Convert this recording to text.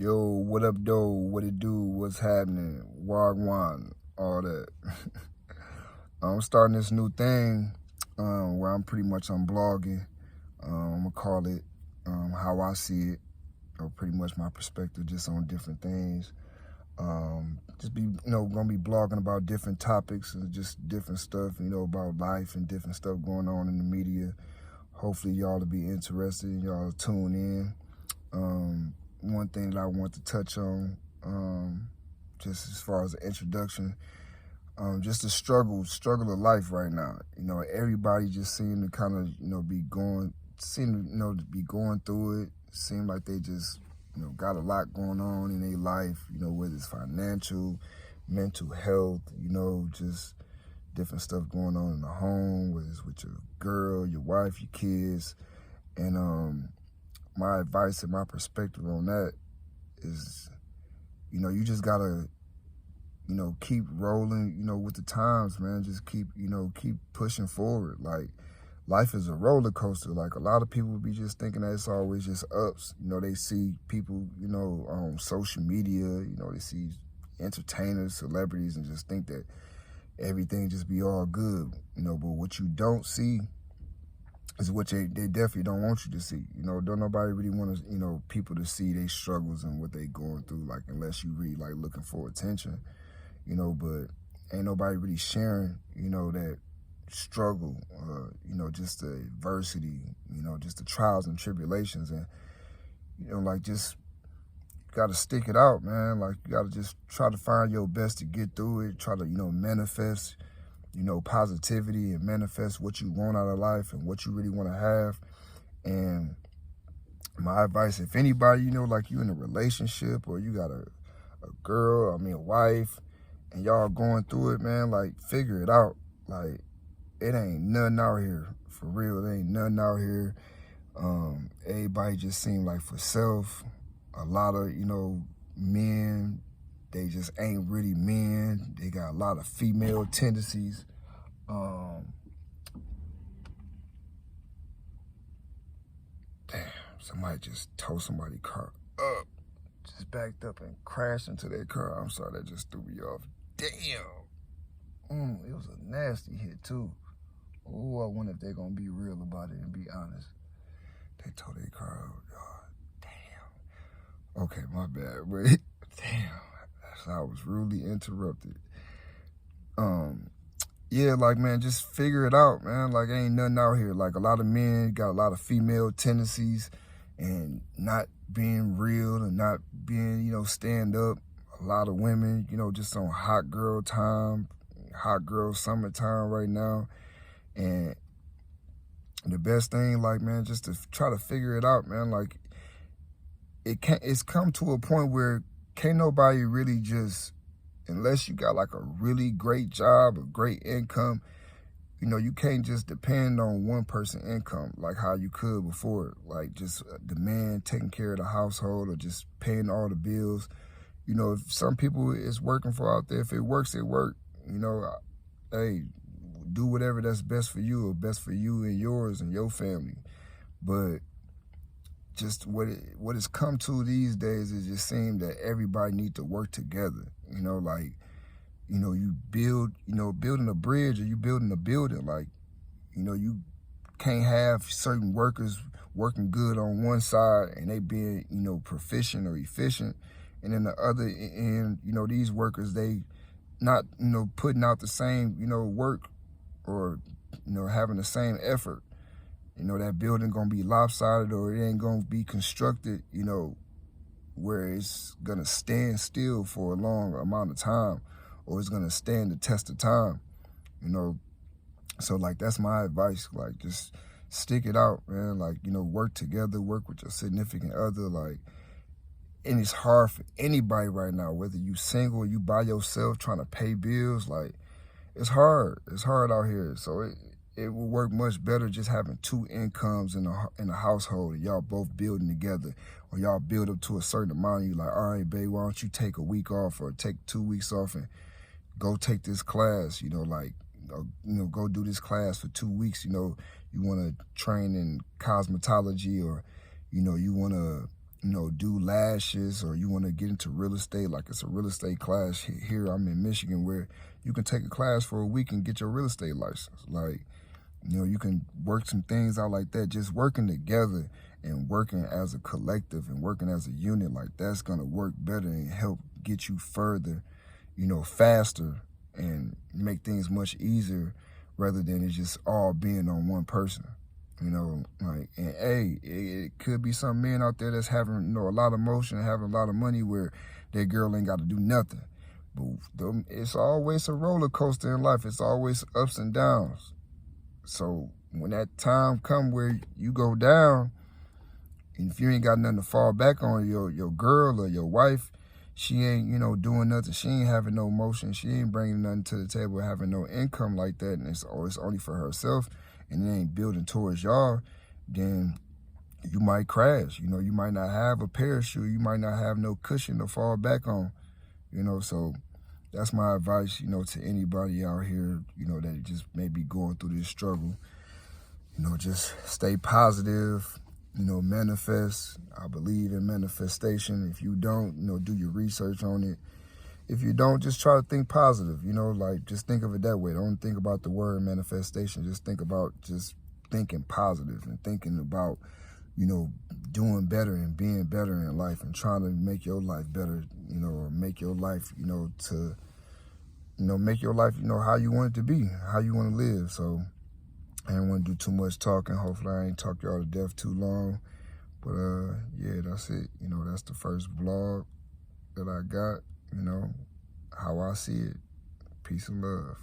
Yo, what up, though? What it do? What's happening? Wagwan, all that. I'm starting this new thing where I'm blogging. I'm gonna call it how I see it, or pretty much my perspective just on different things. Just be, gonna be blogging about different topics and just different stuff, about life and different stuff going on in the media. Hopefully y'all will be interested and y'all tune in. One thing that I want to touch on, just as far as the introduction, just the struggle of life right now. Everybody just seem to kind of, be going through it. Seem like they just, got a lot going on in their life, whether it's financial, mental health, just different stuff going on in the home, whether it's with your girl, your wife, your kids. And my advice and my perspective on that is, you just gotta, keep rolling, with the times, man. Just keep pushing forward. Like, life is a roller coaster. Like, a lot of people be just thinking that it's always just ups. They see people, on social media, they see entertainers, celebrities, and just think that everything just be all good, but what you don't see is what they definitely don't want you to see. Don't nobody really want to, people to see their struggles and what they going through, like, unless you really like looking for attention, but ain't nobody really sharing, that struggle, just the adversity, just the trials and tribulations. And, like, just got to stick it out, man. Like, you got to just try to find your best to get through it, try to, manifest, positivity, and manifest what you want out of life and what you really want to have. And my advice, if anybody, like, you in a relationship or you got a wife, and y'all going through it, man, like, figure it out. Like, it ain't nothing out here. For real, it ain't nothing out here. Everybody just seem like for self. A lot of, men, they just ain't really men. They got a lot of female tendencies. Damn, somebody just towed somebody's car up. Just backed up and crashed into their car. I'm sorry, that just threw me off. Damn. It was a nasty hit, too. Oh, I wonder if they're going to be real about it and be honest. They towed their car up, y'all. Damn. Okay, my bad. But damn, I was rudely interrupted. Yeah, like, man, just figure it out, man. Like, ain't nothing out here. Like, a lot of men got a lot of female tendencies and not being real and not being, stand up. A lot of women, just on hot girl time, hot girl summertime right now. And the best thing, like, man, just to try to figure it out, man. Like, it's come to a point where can't nobody really just, unless you got like a really great job, a great income, you can't just depend on one person's income like how you could before. Like, just the man taking care of the household or just paying all the bills. If some people is working for out there, if it works, it work. Hey, do whatever that's best for you or best for you and yours and your family. But just what it's come to these days is just seem that everybody need to work together. Like, you build, building a bridge or you building a building. Like, you can't have certain workers working good on one side and they being, proficient or efficient. And then the other end, these workers, they not, putting out the same, work or, having the same effort. That building gonna be lopsided or it ain't gonna be constructed, where it's gonna stand still for a long amount of time or it's gonna stand the test of time, So, like, that's my advice. Like, just stick it out, man. Like, work together, work with your significant other. Like, and it's hard for anybody right now, whether you single or you by yourself trying to pay bills. Like, it's hard. It's hard out here. So it will work much better just having two incomes in a household and y'all both building together, or y'all build up to a certain amount and you're like, all right, babe, why don't you take a week off or take 2 weeks off and go take this class, go do this class for 2 weeks. You want to train in cosmetology, or, you want to do lashes, or you want to get into real estate, like it's a real estate class here. I'm in Michigan, where you can take a class for a week and get your real estate license. Like, you can work some things out like that. Just working together and working as a collective and working as a unit, like that's going to work better and help get you further, faster, and make things much easier, rather than it just all being on one person. And hey, it could be some men out there that's having, a lot of motion and having a lot of money, where their girl ain't got to do nothing. But it's always a roller coaster in life. It's always ups and downs. So when that time come where you go down, and if you ain't got nothing to fall back on, your girl or your wife, she ain't, doing nothing. She ain't having no motion. She ain't bringing nothing to the table, having no income like that, and it's only for herself, and it ain't building towards y'all, then you might crash. You might not have a parachute. You might not have no cushion to fall back on. So that's my advice, to anybody out here, that just may be going through this struggle. Just stay positive, manifest. I believe in manifestation. If you don't, do your research on it. If you don't, just try to think positive, just think of it that way. Don't think about the word manifestation. Just think about just thinking positive and thinking about, doing better and being better in life, and trying to make your life better, or make your life, to, make your life, how you want it to be, how you want to live. So I didn't want to do too much talking. Hopefully I ain't talk y'all to death too long. But yeah, that's it. That's the first vlog that I got, how I see it. Peace and love.